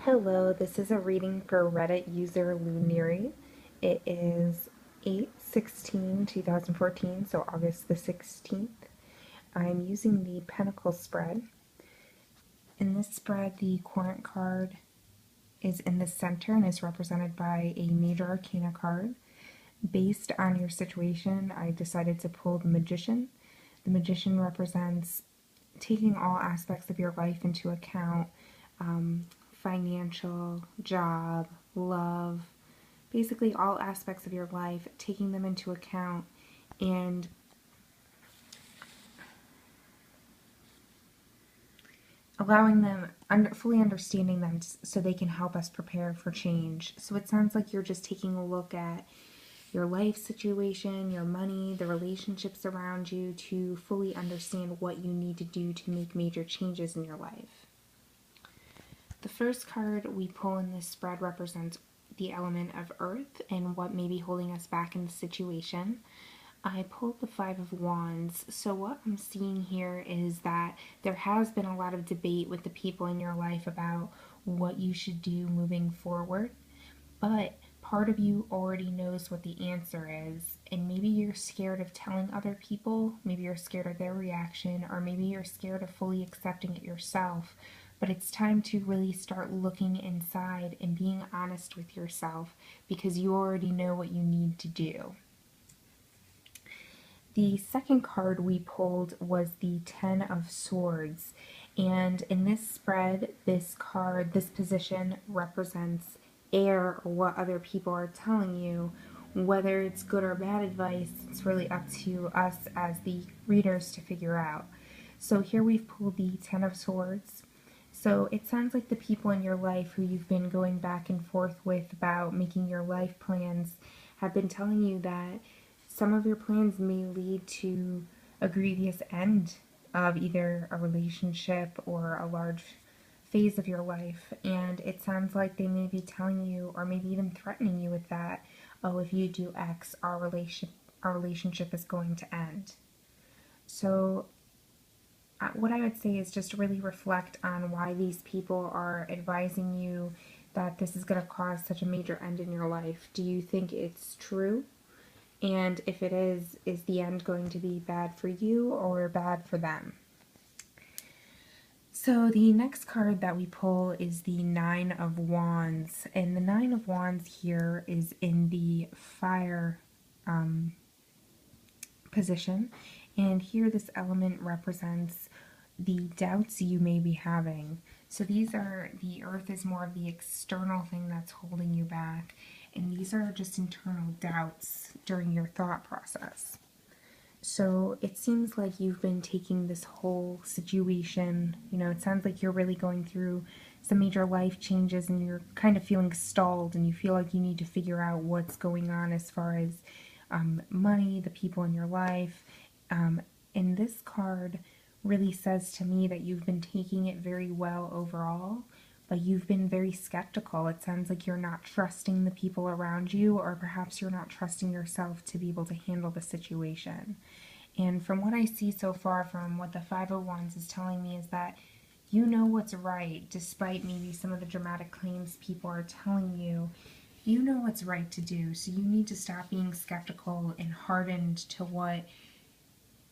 Hello, this is a reading for Reddit user Liniri. It is 8/16/2014, so August the 16th. I'm using the Pentacle spread. In this spread, the Courant card is in the center and is represented by a Major Arcana card. Based on your situation, I decided to pull the Magician. The Magician represents taking all aspects of your life into account, financial, job, love, basically all aspects of your life, taking them into account and allowing them, fully understanding them so they can help us prepare for change. So it sounds like you're just taking a look at your life situation, your money, the relationships around you to fully understand what you need to do to make major changes in your life. The first card we pull in this spread represents the element of earth and what may be holding us back in the situation. I pulled the Five of Wands. So what I'm seeing here is that there has been a lot of debate with the people in your life about what you should do moving forward. But part of you already knows what the answer is, and maybe you're scared of telling other people, maybe you're scared of their reaction, or maybe you're scared of fully accepting it yourself. But it's time to really start looking inside and being honest with yourself because you already know what you need to do. The second card we pulled was the Ten of Swords, and in this spread, this card, this position represents air or what other people are telling you. Whether it's good or bad advice, it's really up to us as the readers to figure out. So here we've pulled the Ten of Swords. So it sounds like the people in your life who you've been going back and forth with about making your life plans have been telling you that some of your plans may lead to a grievous end of either a relationship or a large phase of your life. And it sounds like they may be telling you, or maybe even threatening you with that, oh, if you do X, our relationship is going to end. So what I would say is just really reflect on why these people are advising you that this is going to cause such a major end in your life. Do you think it's true? And if it is the end going to be bad for you or bad for them? So the next card that we pull is the Nine of Wands. And the Nine of Wands here is in the fire position. And here this element represents the doubts you may be having. So the earth is more of the external thing that's holding you back. And these are just internal doubts during your thought process. So it seems like you've been taking this whole situation, it sounds like you're really going through some major life changes and you're kind of feeling stalled and you feel like you need to figure out what's going on as far as money, the people in your life. And this card really says to me that you've been taking it very well overall, but you've been very skeptical. It sounds like you're not trusting the people around you, or perhaps you're not trusting yourself to be able to handle the situation. And from what I see so far, from what the Five of Wands is telling me, is that you know what's right, despite maybe some of the dramatic claims people are telling you. You know what's right to do, so you need to stop being skeptical and hardened to what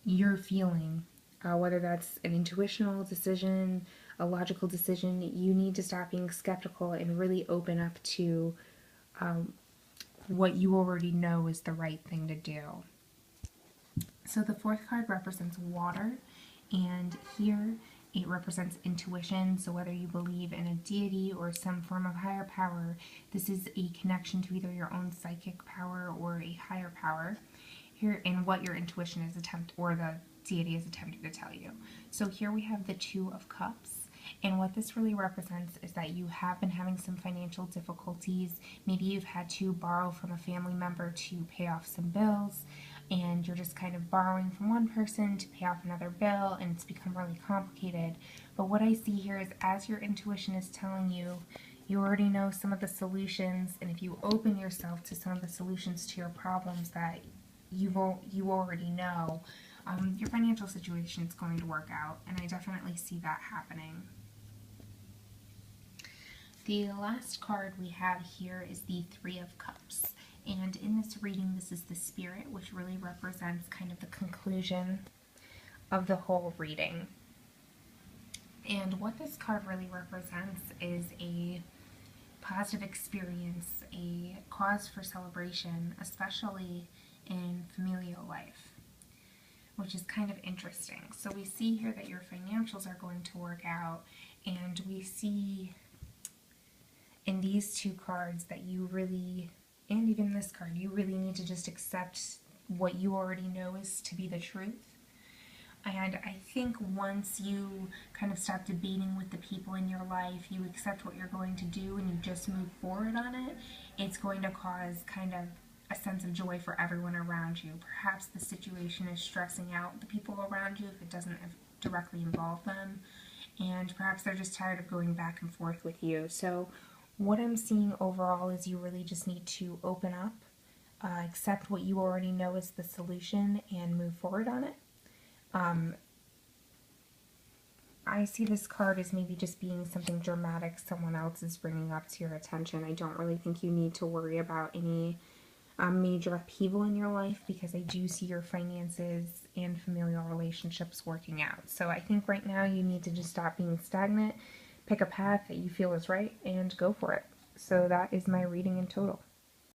you're feeling. Whether that's an intuitional decision, a logical decision, you need to stop being skeptical and really open up to what you already know is the right thing to do. So the fourth card represents water, and here it represents intuition. So whether you believe in a deity or some form of higher power, this is a connection to either your own psychic power or a higher power. Here, and what your intuition is or the deity is attempting to tell you. So here we have the Two of Cups, and what this really represents is that you have been having some financial difficulties. Maybe you've had to borrow from a family member to pay off some bills, and you're just kind of borrowing from one person to pay off another bill, and it's become really complicated. But what I see here is, as your intuition is telling you, you already know some of the solutions, and if you open yourself to some of the solutions to your problems that you already know, your financial situation is going to work out, and I definitely see that happening. The last card we have here is the Three of Cups. And in this reading, this is the Spirit, which really represents kind of the conclusion of the whole reading. And what this card really represents is a positive experience, a cause for celebration, especially in familial life, which is kind of interesting. So we see here that your financials are going to work out, and we see in these two cards that you really, and even this card, you really need to just accept what you already know is to be the truth. And I think once you kind of stop debating with the people in your life, you accept what you're going to do and you just move forward on it, it's going to cause kind of a sense of joy for everyone around you. Perhaps the situation is stressing out the people around you if it doesn't directly involve them, and perhaps they're just tired of going back and forth with you. So what I'm seeing overall is you really just need to open up, accept what you already know is the solution, and move forward on it. I see this card as maybe just being something dramatic someone else is bringing up to your attention. I don't really think you need to worry about any major upheaval in your life, because I do see your finances and familial relationships working out. So I think right now you need to just stop being stagnant, pick a path that you feel is right, and go for it. So that is my reading in total.